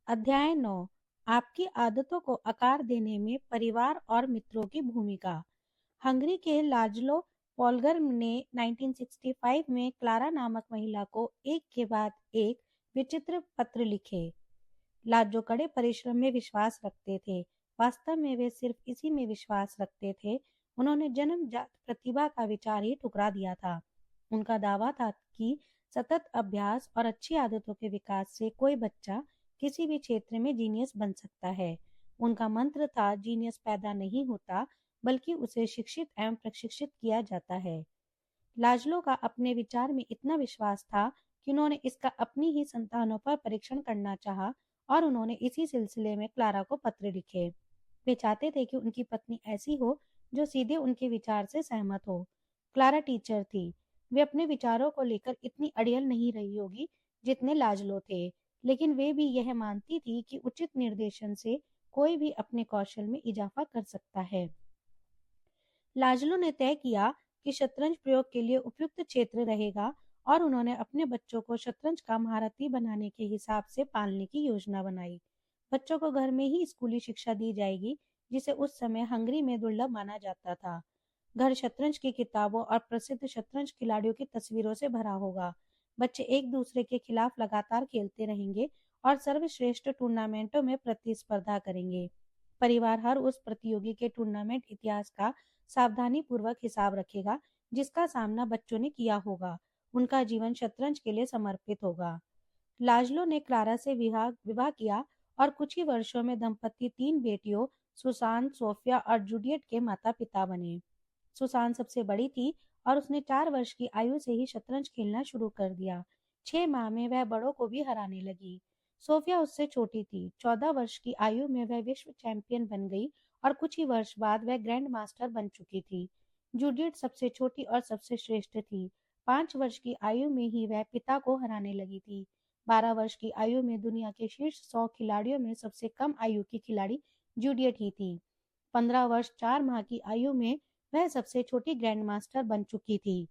अध्याय 9। आपकी आदतों को आकार देने में परिवार और मित्रों की भूमिका। हंगरी के लाजलो पोलगर ने 1965 में क्लारा नामक महिला को एक के बाद एक विचित्र पत्र लिखे। जो कड़े परिश्रम में विश्वास रखते थे। वास्तव में वे सिर्फ इसी में विश्वास रखते थे। उन्होंने जन्मजात प्रतिभा का विचार ही ठुकरा दिया था। उनका दावा था कि सतत अभ्यास और अच्छी आदतों के विकास से कोई बच्चा किसी भी क्षेत्र में जीनियस बन सकता है। उनका मंत्र था, जीनियस पैदा नहीं होता बल्कि उसे शिक्षित एवं प्रशिक्षित किया जाता है। लाजलो का अपने विचार में इतना विश्वास था कि उन्होंने इसका अपनी ही संतानों पर परीक्षण करना चाहा और उन्होंने इसी सिलसिले में क्लारा को पत्र लिखे। वे चाहते थे कि उनकी पत्नी ऐसी हो जो सीधे उनके विचार से सहमत हो। क्लारा टीचर थी। वे अपने विचारों को लेकर इतनी अड़ियल नहीं रही होगी जितने लाजलो थे, लेकिन वे भी यह मानती थी कि उचित निर्देशन से कोई भी अपने कौशल में इजाफा कर सकता है। लाजलो ने तय किया कि शतरंज प्रयोग के लिए उपयुक्त क्षेत्र रहेगा और उन्होंने अपने बच्चों को शतरंज का महारथी बनाने के हिसाब से पालने की योजना बनाई। बच्चों को घर में ही स्कूली शिक्षा दी जाएगी, जिसे उस समय हंगरी में दुर्लभ माना जाता था। घर शतरंज की किताबों और प्रसिद्ध शतरंज खिलाड़ियों की तस्वीरों से भरा होगा। बच्चे एक दूसरे के खिलाफ लगातार खेलते रहेंगे और सर्वश्रेष्ठ टूर्नामेंटों में प्रतिस्पर्धा करेंगे। परिवार हर उस प्रतियोगी के टूर्नामेंट इतिहास का सावधानी पूर्वक हिसाब रखेगा जिसका सामना बच्चों ने किया होगा। उनका जीवन शतरंज के लिए समर्पित होगा। लाजलो ने क्लारा से विवाह किया और कुछ ही वर्षों में दंपति 3 बेटियों सुसान, सोफिया और जूलियट के माता पिता बने। सुसान सबसे बड़ी थी और उसने 4 वर्ष की आयु से ही शतरंज खेलना शुरू कर दिया। 6 माह में वह बड़ों को भी हराने लगी। सोफिया उससे छोटी थी। 14 वर्ष की आयु में वह विश्व चैंपियन बन गई और कुछ ही वर्ष बाद वह ग्रैंड मास्टर बन चुकी थी। जूडियट सबसे छोटी और सबसे श्रेष्ठ थी। 5 वर्ष की आयु में ही वह पिता को हराने लगी थी। 12 वर्ष की आयु में दुनिया के शीर्ष 100 खिलाड़ियों में सबसे कम आयु की खिलाड़ी जूडियट ही थी। 15 वर्ष 4 माह की आयु में वह सबसे छोटी ग्रैंड मास्टर बन चुकी थी।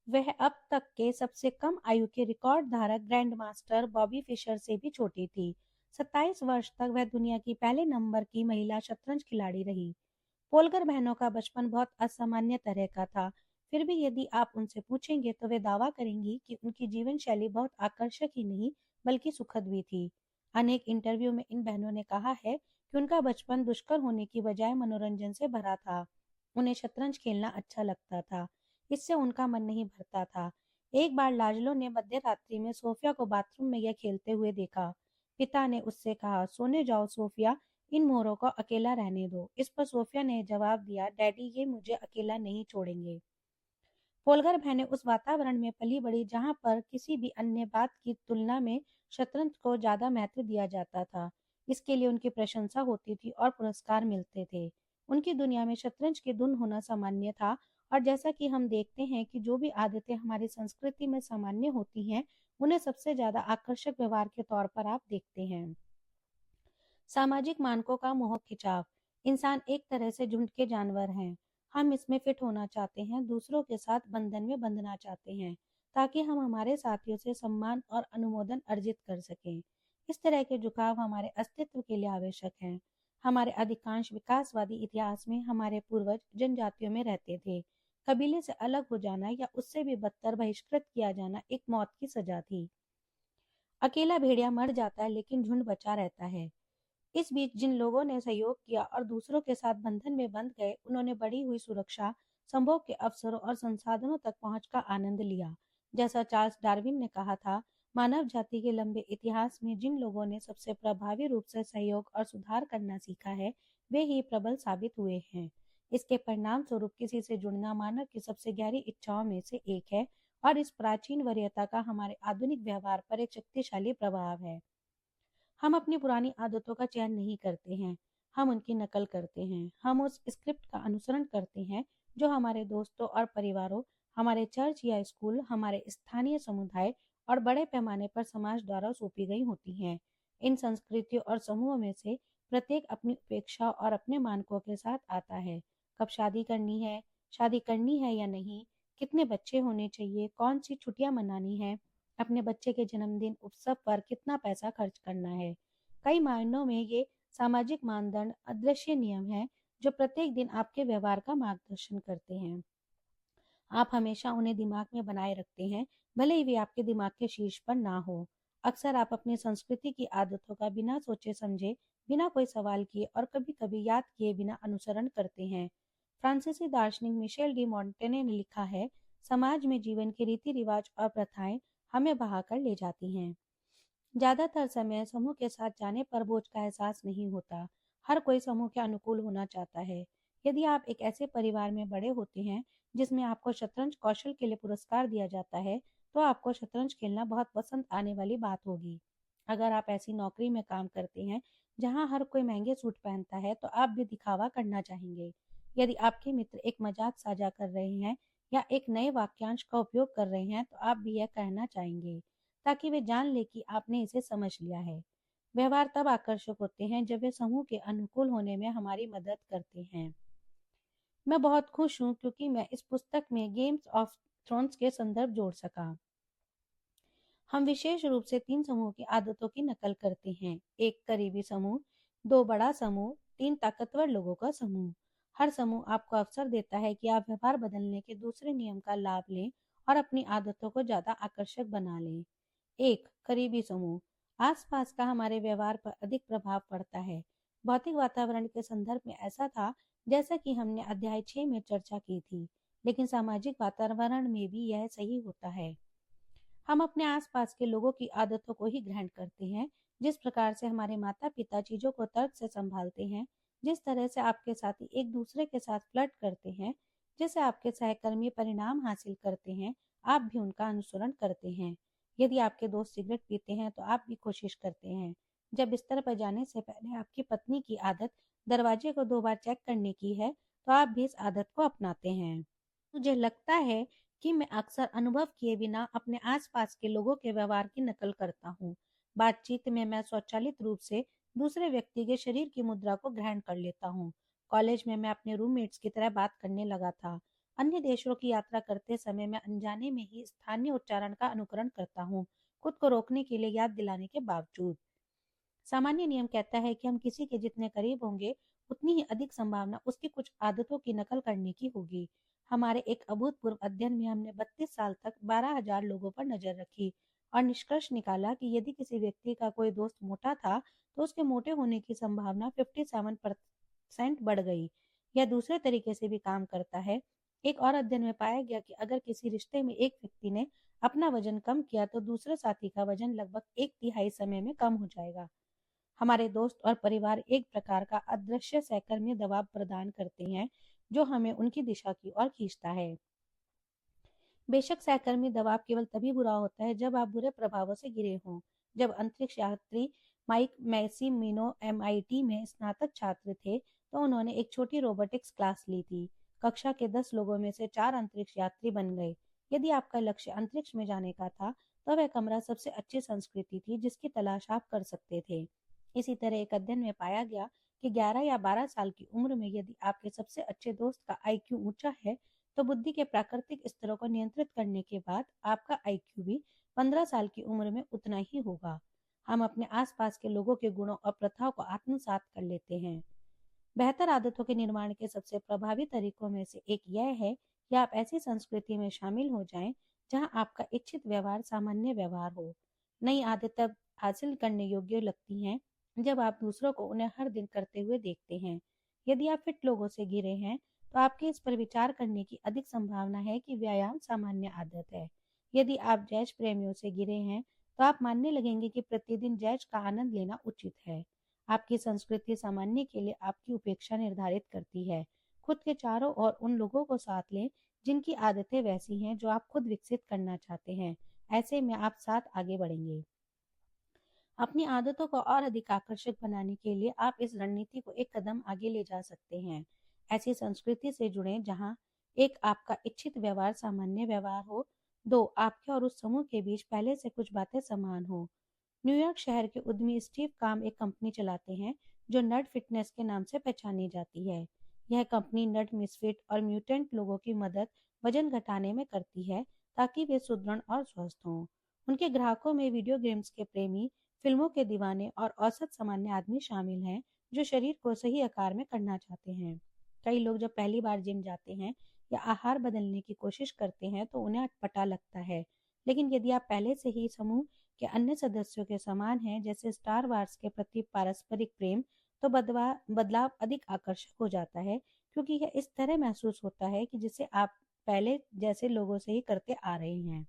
वह अब तक के सबसे कम आयु के रिकॉर्ड धारक ग्रैंड मास्टर बॉबी फिशर से भी छोटी थी। 27 वर्ष तक वह दुनिया की पहले नंबर की महिला शतरंज खिलाड़ी रही। पोलकर बहनों का बचपन बहुत असामान्य तरह का था। फिर भी यदि आप उनसे पूछेंगे तो वे दावा करेंगी कि उनकी जीवन शैली बहुत आकर्षक ही नहीं बल्कि सुखद भी थी। अनेक इंटरव्यू में इन बहनों ने कहा है कि उनका बचपन दुष्कर होने की बजाय मनोरंजन से भरा था। उन्हें शतरंज खेलना अच्छा लगता था। इससे उनका मन नहीं भरता था। एक बार लाजलो ने मध्य रात्रि में सोफिया को बाथरूम में यह खेलते हुए देखा। पिता ने उससे कहा, सोने जाओ सोफिया, इन मोरों को अकेला रहने दो। इस पर सोफिया ने जवाब दिया, डैडी ये मुझे अकेला नहीं छोड़ेंगे। पोलगर बहनें उस वातावरण में पली बड़ी जहां पर किसी भी अन्य बात की तुलना में शतरंज को ज्यादा महत्व दिया जाता था। इसके लिए उनकी प्रशंसा होती थी और पुरस्कार मिलते थे। उनकी दुनिया में शतरंज की धुन होना सामान्य था। और जैसा कि हम देखते हैं कि जो भी आदतें हमारी संस्कृति में सामान्य होती हैं, उन्हें सबसे ज्यादा आकर्षक व्यवहार के तौर पर आप देखते हैं। सामाजिक मानकों का मोह खिंचाव। इंसान एक तरह से झुंड के जानवर हैं। हम इसमें फिट होना चाहते हैं, दूसरों के साथ बंधन में बंधना चाहते हैं, ताकि हम हमारे साथियों से सम्मान और अनुमोदन अर्जित कर सकें। इस तरह के झुकाव हमारे अस्तित्व के लिए आवश्यक हैं। हमारे अधिकांश विकासवादी इतिहास में हमारे पूर्वज जनजातियों में रहते थे। कबीले से अलग हो जाना या उससे भी बदतर बहिष्कृत किया जाना एक मौत की सजा थी। अकेला भेड़िया मर जाता है लेकिन झुंड बचा रहता है। इस बीच जिन लोगों ने सहयोग किया और दूसरों के साथ बंधन में बंध गए, उन्होंने बढ़ी हुई सुरक्षा, संभोग के अवसरों और संसाधनों तक पहुंच का आनंद लिया। जैसा चार्ल्स डार्विन ने कहा था, मानव जाति के लंबे इतिहास में जिन लोगों ने सबसे प्रभावी रूप से सहयोग और सुधार करना सीखा है, वे ही प्रबल साबित हुए हैं। इसके परिणाम स्वरूप किसी से जुड़ना मानव की सबसे गहरी इच्छाओं में से एक है और इस प्राचीन वरीयता का हमारे आधुनिक व्यवहार पर एक शक्तिशाली प्रभाव है। हम अपनी पुरानी आदतों का चयन नहीं करते हैं, हम उनकी नकल करते हैं। हम उस स्क्रिप्ट का अनुसरण करते हैं जो हमारे दोस्तों और परिवारों, हमारे चर्च या स्कूल, हमारे स्थानीय समुदाय और बड़े पैमाने पर समाज द्वारा सौंपी गई होती हैं। इन संस्कृतियों और समूहों में से प्रत्येक अपनी उपेक्षा और अपने मानकों के साथ आता है। कब शादी करनी है या नहीं, कितने बच्चे होने चाहिए, कौन सी छुट्टियां मनानी है, अपने बच्चे के जन्मदिन उत्सव पर कितना पैसा खर्च करना है। कई मायनों में ये सामाजिक मानदंड अदृश्य नियम हैं जो प्रत्येक दिन आपके व्यवहार का मार्गदर्शन करते हैं। आप हमेशा उन्हें दिमाग में बनाए रखते हैं, भले ही वे आपके दिमाग के शीर्ष पर ना हो। अक्सर आप अपनी संस्कृति की आदतों का बिना सोचे समझे, बिना कोई सवाल किए और कभी-कभी याद किए बिना अनुसरण करते हैं। फ्रांसीसी दार्शनिक मिशेल डी मोंटेने ने लिखा है, समाज में जीवन के रीति रिवाज और प्रथाएं हमें बहाकर ले जाती हैं। ज्यादातर समय समूह के साथ जाने पर बोझ का एहसास नहीं होता। हर कोई समूह के अनुकूल होना चाहता है। यदि आप एक ऐसे परिवार में बड़े होते हैं जिसमें आपको शतरंज कौशल के लिए पुरस्कार दिया जाता है, तो आपको शतरंज खेलना बहुत पसंद आने वाली बात होगी। अगर आप ऐसी नौकरी में काम करते हैं जहां हर कोई महंगे सूट पहनता है, तो आप भी दिखावा करना चाहेंगे। यदि आपके मित्र एक मजाक साझा कर रहे हैं या एक नए वाक्यांश का उपयोग कर रहे हैं, तो आप भी यह कहना चाहेंगे ताकि वे जान ले कि आपने इसे समझ लिया है। व्यवहार तब आकर्षक होते हैं जब वे समूह के अनुकूल होने में हमारी मदद करते हैं। मैं बहुत खुश हूँ क्योंकि मैं इस पुस्तक में गेम्स ऑफ थ्रोन्स के संदर्भ जोड़ सका। हम विशेष रूप से 3 समूह की आदतों की नकल करते हैं। 1 करीबी समूह, 2 बड़ा समूह, 3 ताकतवर लोगों का समूह। हर समूह आपको अवसर देता है कि आप व्यवहार बदलने के दूसरे नियम का लाभ लें और अपनी आदतों को ज्यादा आकर्षक बना लें। 1 करीबी समूह। आसपास का हमारे व्यवहार पर अधिक प्रभाव पड़ता है। भौतिक वातावरण के संदर्भ में ऐसा था जैसा कि हमने अध्याय 6 में चर्चा की थी, लेकिन सामाजिक वातावरण में भी यह सही होता है। हम अपने आसपास के लोगों की आदतों को ही ग्रहण करते हैं। जिस प्रकार से हमारे माता पिता चीजों को तर्क से संभालते हैं, जिस तरह से आपके साथी एक दूसरे के साथ फ्लर्ट करते हैं, जैसे आपके सहकर्मी परिणाम हासिल करते हैं, आप भी उनका अनुसरण करते हैं। यदि आपके दोस्त सिगरेट पीते हैं तो आप भी कोशिश करते हैं। जब बिस्तर पर जाने से पहले आपकी पत्नी की आदत दरवाजे को 2 बार चेक करने की है, तो आप भी इस आदत को अपनाते हैं। मुझे लगता है कि मैं अक्सर अनुभव किए बिना अपने आसपास के लोगों के व्यवहार की नकल करता हूँ। बातचीत में मैं स्वचालित रूप से दूसरे व्यक्ति के शरीर की मुद्रा को ग्रहण कर लेता हूँ। कॉलेज में मैं अपने रूममेट्स की तरह बात करने लगा था। अन्य देशों की यात्रा करते समय मैं अनजाने में ही स्थानीय उच्चारण का अनुकरण करता हूँ, खुद को रोकने के लिए याद दिलाने के बावजूद। सामान्य नियम कहता है कि हम किसी के जितने करीब होंगे, उतनी ही अधिक संभावना उसकी कुछ आदतों की नकल करने की होगी। हमारे एक अभूतपूर्व अध्ययन में हमने 32 साल तक 12,000 लोगों पर नजर रखी और निष्कर्ष निकाला कि यदि किसी व्यक्ति का कोई दोस्त मोटा था, तो उसके मोटे होने की संभावना 57% बढ़ गई। यह दूसरे तरीके से भी काम करता है। एक और अध्ययन में पाया गया कि अगर किसी रिश्ते में एक व्यक्ति ने अपना वजन कम किया, तो दूसरे साथी का वजन लगभग 1/3 समय में कम हो जाएगा। हमारे दोस्त और परिवार एक प्रकार का अदृश्य सहकर्मी दबाव प्रदान करते हैं जो हमें उनकी दिशा की ओर खींचता है। बेशक सहकर्मी दबाव केवल तभी बुरा होता है जब आप बुरे प्रभावों से घिरे हों। जब अंतरिक्ष यात्री माइक मैसीमिनो MIT में स्नातक छात्र थे, तो उन्होंने एक छोटी रोबोटिक्स क्लास ली थी। कक्षा के 10 लोगों में से 4 अंतरिक्ष यात्री बन गए। यदि आपका लक्ष्य अंतरिक्ष में जाने का था, तो वह कमरा सबसे अच्छी संस्कृति थी जिसकी तलाश आप कर सकते थे। इसी तरह एक अध्ययन में पाया गया कि 11 या 12 साल की उम्र में यदि आपके सबसे अच्छे दोस्त का IQ ऊंचा है, तो बुद्धि के प्राकृतिक स्तरों को नियंत्रित करने के बाद आपका IQ भी 15 साल की उम्र में उतना ही होगा। हम अपने आसपास के लोगों के गुणों और प्रथाओं को आत्मसात कर लेते हैं। बेहतर आदतों के निर्माण के सबसे प्रभावी तरीकों में से एक यह है कि आप ऐसी संस्कृति में शामिल हो जाएं जहां आपका इच्छित व्यवहार सामान्य व्यवहार हो। नई आदतें हासिल करने योग्य लगती हैं जब आप दूसरों को उन्हें हर दिन करते हुए देखते हैं। यदि आप फिट लोगों से घिरे हैं, तो आपके इस पर विचार करने की अधिक संभावना है कि व्यायाम सामान्य आदत है। यदि आप जैज प्रेमियों से घिरे हैं, तो आप मानने लगेंगे कि प्रतिदिन जैज का आनंद लेना उचित है। आपकी संस्कृति सामान्य के लिए आपकी उपेक्षा निर्धारित करती है। खुद के चारों ओर उन लोगों को साथ लें जिनकी आदतें वैसी हैं जो आप खुद विकसित करना चाहते हैं। ऐसे में आप साथ आगे बढ़ेंगे। अपनी आदतों को और अधिक आकर्षक बनाने के लिए आप इस रणनीति को एक कदम आगे ले जा सकते हैं। ऐसी संस्कृति से जुड़ें जहां 1 आपका इच्छित व्यवहार सामान्य व्यवहार हो, 2 आपके और उस समूह के बीच पहले से कुछ बातें समान हो। न्यूयॉर्क शहर के उद्यमी स्टीव काम एक कंपनी चलाते हैं जो नर्ड फिटनेस के नाम से पहचानी जाती है। यह कंपनी नर्ड मिसफिट और म्यूटेंट लोगों की मदद वजन घटाने में करती है ताकि वे सुदृढ़ और स्वस्थ हों। उनके ग्राहकों में वीडियो गेम्स के प्रेमी, फिल्मों के दीवाने और औसत सामान्य आदमी शामिल हैं जो शरीर को सही आकार में करना चाहते हैं। कई लोग जब पहली बार जिम जाते हैं या आहार बदलने की कोशिश करते हैं तो उन्हें अटपटा लगता है। लेकिन यदि आप पहले से ही समूह के अन्य सदस्यों के समान हैं, जैसे स्टार वार्स के प्रति पारस्परिक प्रेम, तो बदलाव अधिक आकर्षक हो जाता है, क्योंकि यह इस तरह महसूस होता है कि जिसे आप पहले जैसे लोगों से ही करते आ रहे हैं।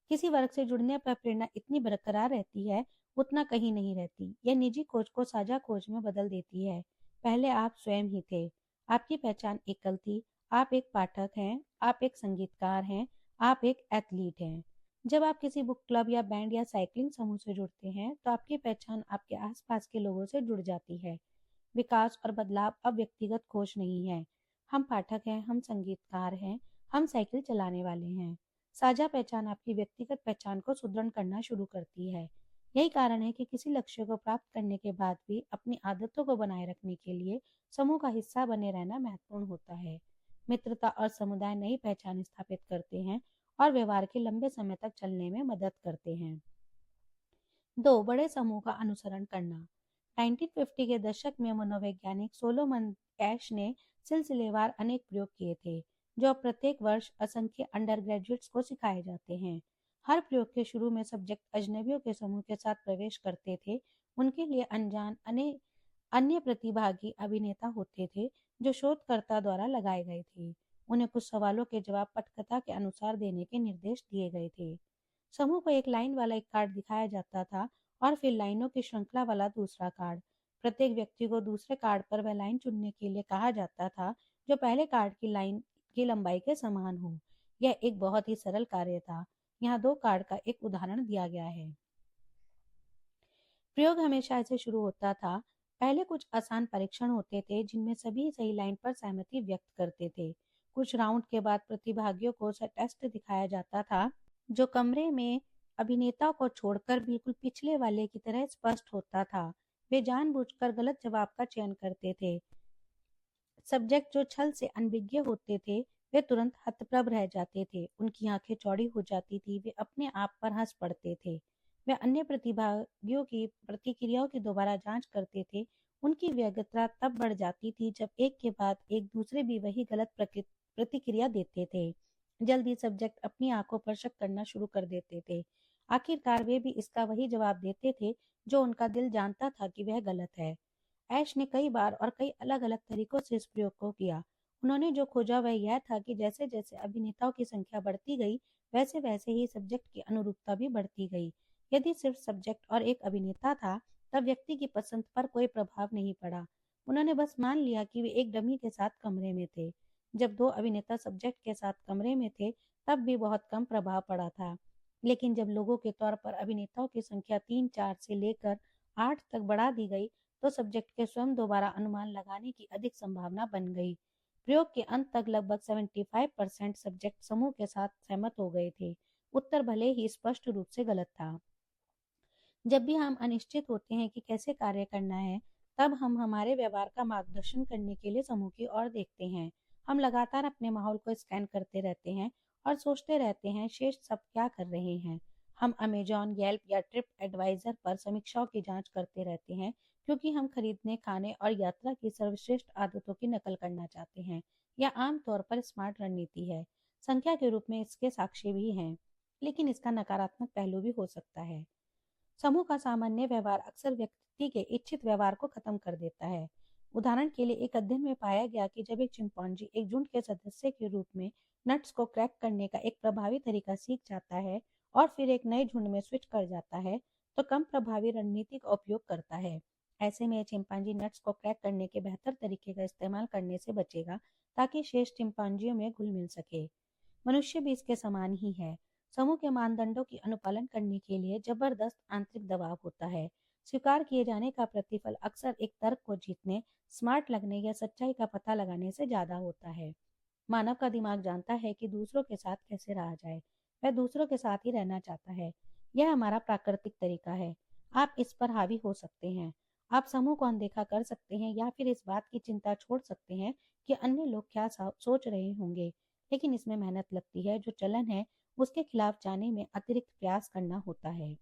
किसी वर्ग से जुड़ने पर प्रेरणा इतनी बरकरार रहती है, उतना कहीं नहीं रहती। यह निजी खोज को साझा खोज में बदल देती है। पहले आप स्वयं ही थे। आपकी पहचान एकल थी। आप एक पाठक हैं, आप एक संगीतकार हैं, आप एक एथलीट हैं। जब आप किसी बुक क्लब या बैंड या साइकिलिंग समूह से जुड़ते हैं, तो आपकी पहचान आपके आसपास के लोगों से जुड़ जाती है। विकास और बदलाव अब व्यक्तिगत खोज नहीं है। हम पाठक हैं, हम संगीतकार हैं, हम साइकिल चलाने वाले हैं। साझा पहचान आपकी व्यक्तिगत पहचान को सुदृढ़ करना शुरू करती है। यही कारण है कि किसी लक्ष्य को प्राप्त करने के बाद भी अपनी आदतों को बनाए रखने के लिए समूह का हिस्सा बने रहना महत्वपूर्ण होता है। मित्रता और समुदाय नई पहचान स्थापित करते हैं और व्यवहार के लंबे समय तक चलने में मदद करते हैं। 2. बड़े समूह का अनुसरण करना। 1950 के दशक में मनोवैज्ञानिक सोलोमन एश ने सिलसिलेवार अनेक प्रयोग किए थे, जो अब प्रत्येक वर्ष असंख्य अंडर ग्रेजुएट्स को सिखाए जाते हैं। हर प्रयोग के शुरू में सब्जेक्ट अजनबियों के समूह के साथ प्रवेश करते थे। उनके लिए अनजान अन्य प्रतिभागी अभिनेता होते थे, जो शोधकर्ता द्वारा लगाए गए थे। उन्हें कुछ सवालों के जवाब पटकथा के अनुसार देने के निर्देश दिए गए थे। समूह को एक लाइन वाला एक कार्ड दिखाया जाता था और फिर लाइनों की श्रृंखला वाला दूसरा कार्ड। प्रत्येक व्यक्ति को दूसरे कार्ड पर वह लाइन चुनने के लिए कहा जाता था जो पहले कार्ड की लाइन की लंबाई के समान हो। यह एक बहुत ही सरल कार्य था। यहाँ 2 कार्ड का एक उदाहरण दिया गया है। प्रयोग हमेशा ऐसे शुरू होता था। पहले कुछ आसान परीक्षण होते थे जिनमें सभी सही लाइन पर सहमति व्यक्त करते थे। कुछ राउंड के बाद प्रतिभागियों को टेस्ट दिखाया जाता था, जो कमरे में अभिनेता को छोड़कर बिल्कुल पिछले वाले की तरह स्पष्ट होता था। वे जानबूझकर गलत जवाब का चयन करते थे। सब्जेक्ट जो छल से अनभिज्ञ होते थे, वे तुरंत हतप्रभ रह जाते थे। उनकी आंखें चौड़ी हो जाती थी। वे अपने आप पर हंस पड़ते थे। वे अन्य प्रतिभागियों की प्रतिक्रियाओं की दोबारा जांच करते थे। उनकी व्यग्रता तब बढ़ जाती थी जब एक के बाद एक दूसरे भी वही गलत प्रतिक्रिया देते थे। जल्दी सब्जेक्ट अपनी आंखों पर शक करना शुरू कर देते थे। आखिरकार वे भी इसका वही जवाब देते थे जो उनका दिल जानता था कि वह गलत है। ऐश ने कई बार और कई अलग-अलग तरीकों से इस प्रयोग को किया। उन्होंने जो खोजा वह यह था कि जैसे-जैसे अभिनेताओं की संख्या बढ़ती गई, वैसे-वैसे ही सब्जेक्ट की अनुरूपता भी बढ़ती गई। यदि सिर्फ सब्जेक्ट और एक अभिनेता था, तब व्यक्ति की पसंद पर कोई प्रभाव नहीं पड़ा। उन्होंने बस मान लिया कि वे एक डमी के साथ कमरे में थे। जब 2 अभिनेता सब्जेक्ट के साथ कमरे में थे, तब भी बहुत कम प्रभाव पड़ा था। लेकिन जब लोगों के तौर पर अभिनेताओं की संख्या 3-4 से लेकर 8 तक बढ़ा दी गई, तो सब्जेक्ट के स्वयं दोबारा अनुमान लगाने की अधिक संभावना बन गई। प्रयोग के अंत तक लगभग 75% सब्जेक्ट समूह के साथ सहमत हो गए थे। उत्तर भले ही स्पष्ट रूप से गलत था। जब भी हम अनिश्चित होते हैं कि कैसे कार्य करना है, तब हम हमारे व्यवहार का मार्गदर्शन करने के लिए समूह की ओर देखते हैं। हम लगातार अपने माहौल को स्कैन करते रहते हैं और सोचते रहते हैं शेष सब क्या कर रहे हैं। हम अमेजॉन, येल्प या ट्रिप एडवाइजर पर समीक्षाओं की जांच करते रहते हैं, क्योंकि हम खरीदने, खाने और यात्रा की सर्वश्रेष्ठ आदतों की नकल करना चाहते हैं। यह आमतौर पर स्मार्ट रणनीति है। संख्या के रूप में इसके साक्ष्य भी हैं, लेकिन इसका नकारात्मक पहलू भी हो सकता है। समूह का सामान्य व्यवहार अक्सर व्यक्ति के इच्छित व्यवहार को खत्म कर देता है। उदाहरण के लिए, एक अध्ययन में पाया गया कि जब एक चिंपैंजी एक झुंड के सदस्य के रूप में नट्स को क्रैक करने का एक प्रभावी तरीका सीख जाता है और फिर एक नए झुंड में स्विच कर जाता है, तो कम प्रभावी रणनीति का उपयोग करता है। ऐसे में चिंपैंजी नट्स को क्रैक करने के बेहतर तरीके का इस्तेमाल करने से बचेगा, ताकि शेष चिंपैंजियों में घुल मिल सके। मनुष्य भी इसके समान ही है। समूह के मानदंडों की अनुपालन करने के लिए जबरदस्त आंतरिक दबाव होता है। स्वीकार किए जाने का प्रतिफल अक्सर एक तर्क को जीतने, स्मार्ट लगने या सच्चाई का पता लगाने से ज्यादा होता है। मानव का दिमाग जानता है कि दूसरों के साथ कैसे रहा जाए। वह दूसरों के साथ ही रहना चाहता है। यह हमारा प्राकृतिक तरीका है। आप इस पर हावी हो सकते हैं। आप समूह को अनदेखा कर सकते हैं या फिर इस बात की चिंता छोड़ सकते हैं कि अन्य लोग क्या सोच रहे होंगे। लेकिन इसमें मेहनत लगती है। जो चलन है उसके खिलाफ जाने में अतिरिक्त प्रयास करना होता है।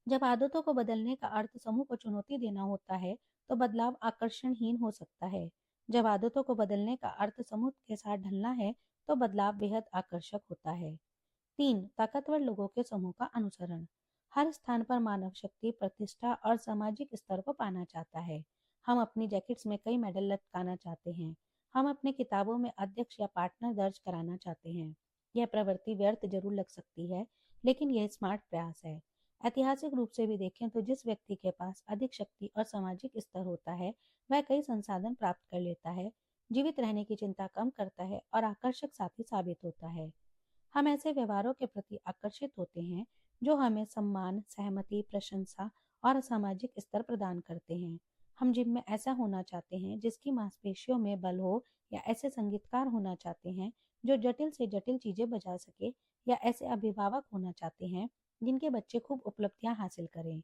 जब आदतों को बदलने का अर्थ समूह को चुनौती देना होता है, तो बदलाव आकर्षणहीन हो सकता है। जब आदतों को बदलने का अर्थ समूह के साथ ढलना है, तो बदलाव बेहद आकर्षक होता है। 3. ताकतवर लोगों के समूह का अनुसरण। हर स्थान पर मानव शक्ति, प्रतिष्ठा और सामाजिक स्तर को पाना चाहता है। हम अपनी जैकेट्स में कई मेडल लटकाना चाहते हैं। हम अपने किताबों में अध्यक्ष या पार्टनर दर्ज कराना चाहते हैं। यह प्रवृत्ति व्यर्थ जरूर लग सकती है, लेकिन यह स्मार्ट प्रयास है। ऐतिहासिक रूप से भी देखें तो जिस व्यक्ति के पास अधिक शक्ति और सामाजिक स्तर होता है, वह कई संसाधन प्राप्त कर लेता है, जीवित रहने की चिंता कम करता है और आकर्षक साथी साबित होता है। हम ऐसे व्यवहारों के प्रति आकर्षित होते हैं जो हमें सम्मान, सहमति, प्रशंसा और सामाजिक स्तर प्रदान करते हैं। हम जिम में ऐसा होना चाहते हैं जिसकी मांसपेशियों में बल हो, या ऐसे संगीतकार होना चाहते हैं जो जटिल से जटिल चीजें बजा सके, या ऐसे अभिभावक होना चाहते हैं जिनके बच्चे खूब उपलब्धियां हासिल करें।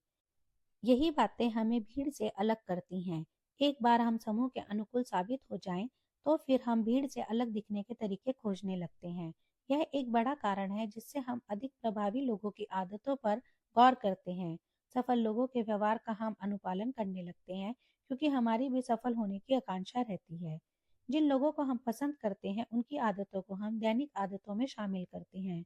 यही बातें हमें भीड़ से अलग करती हैं। एक बार हम समूह के अनुकूल साबित हो जाएं, तो फिर हम भीड़ से अलग दिखने के तरीके खोजने लगते हैं। यह एक बड़ा कारण है जिससे हम अधिक प्रभावी लोगों की आदतों पर गौर करते हैं। सफल लोगों के व्यवहार का हम अनुपालन करने लगते हैं, क्योंकि हमारी भी सफल होने की आकांक्षा रहती है। जिन लोगों को हम पसंद करते हैं, उनकी आदतों को हम दैनिक आदतों में शामिल करते हैं।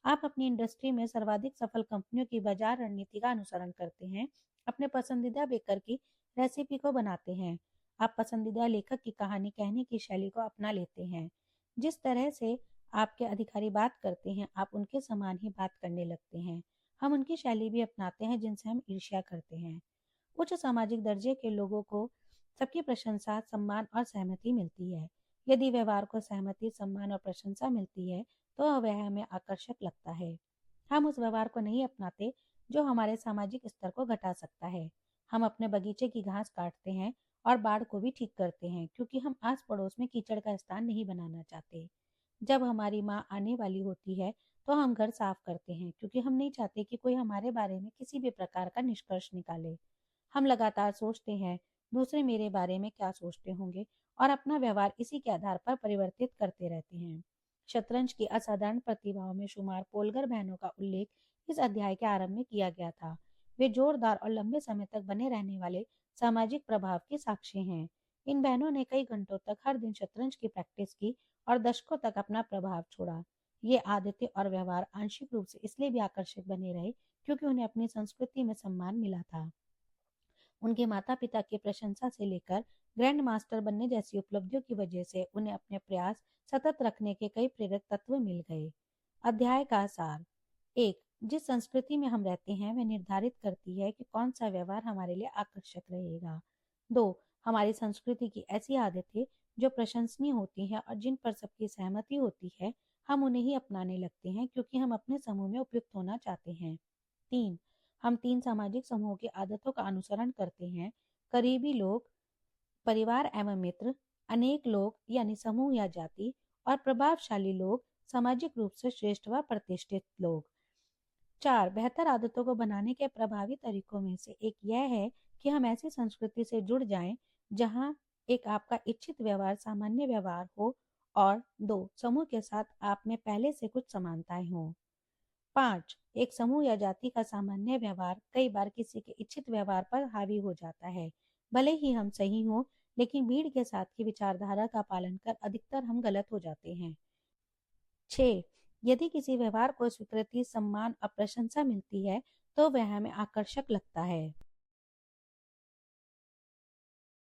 आप अपनी इंडस्ट्री में सर्वाधिक सफल कंपनियों की बाजार रणनीति का अनुसरण करते हैं, अपने पसंदीदा बेकर की रेसिपी को बनाते हैं। आप पसंदीदा लेखक की कहानी कहने की शैली को अपना लेते हैं। जिस तरह से आपके अधिकारी बात करते हैं, आप उनके समान ही बात करने लगते हैं। हम उनकी शैली भी अपनाते हैं जिनसे हम ईर्ष्या करते हैं। उच्च सामाजिक दर्जे के लोगों को सबकी प्रशंसा, सम्मान और सहमति मिलती है। यदि व्यवहार को सहमति, सम्मान और प्रशंसा मिलती है, तो वह हमें आकर्षक लगता है। हम उस व्यवहार को नहीं अपनाते जो हमारे सामाजिक स्तर को घटा सकता है। हम अपने बगीचे की घास काटते हैं और बाड़ को भी ठीक करते हैं, क्योंकि हम आस पड़ोस में कीचड़ का स्थान नहीं बनाना चाहते। जब हमारी माँ आने वाली होती है, तो हम घर साफ करते हैं, क्योंकि हम नहीं चाहते कि कोई हमारे बारे में किसी भी प्रकार का निष्कर्ष निकाले। हम लगातार सोचते हैं, दूसरे मेरे बारे में क्या सोचते होंगे, और अपना व्यवहार इसी के आधार पर परिवर्तित करते रहते हैं। शतरंज की असाधारण प्रतिभाओं में शुमार पोलगर बहनों का उल्लेख इस अध्याय के आरंभ में किया गया था। वे जोरदार और लंबे समय तक बने रहने वाले सामाजिक प्रभाव की साक्षी हैं। इन बहनों ने कई घंटों तक हर दिन शतरंज की प्रैक्टिस की और दशकों तक अपना प्रभाव छोड़ा। ये आदतें और व्यवहार आंशिक रूप से इसलिए भी आकर्षक बने रहे, क्योंकि उन्हें अपनी संस्कृति में सम्मान मिला था। उनके माता पिता की प्रशंसा से लेकर ग्रैंड मास्टर बनने जैसी उपलब्धियों की वजह से उन्हें अपने प्रयास सतत रखने के कई प्रेरक तत्व मिल गए। अध्याय का सार। 1. जिस संस्कृति में हम रहते हैं वह निर्धारित करती है कि कौन सा व्यवहार हमारे लिए आकर्षक रहेगा। 2. हमारी संस्कृति की ऐसी आदतें जो प्रशंसनीय होती हैं और जिन पर सबकी सहमति होती है, हम उन्हें ही अपनाने लगते हैं, क्योंकि हम अपने समूह में उपयुक्त होना चाहते हैं। 3. हम 3 सामाजिक समूहों की आदतों का अनुसरण करते हैं: करीबी लोग, परिवार एवं मित्र, अनेक लोग यानी समूह या जाति, और प्रभावशाली लोग, सामाजिक रूप से श्रेष्ठ व प्रतिष्ठित लोग। 4. बेहतर आदतों को बनाने के प्रभावी तरीकों में से एक यह है कि हम ऐसी संस्कृति से जुड़ जाएं जहां एक आपका इच्छित व्यवहार सामान्य व्यवहार हो, और 2. समूह के साथ आप में पहले से कुछ समानताएं हों। 5. एक समूह या जाति का सामान्य व्यवहार कई बार किसी के इच्छित व्यवहार पर हावी हो जाता है। भले ही हम सही हों, लेकिन भीड़ के साथ की विचारधारा का पालन कर अधिकतर हम गलत हो जाते हैं। 6. यदि किसी व्यवहार को स्वीकृति, सम्मान और प्रशंसा मिलती है, तो वह हमें आकर्षक लगता है।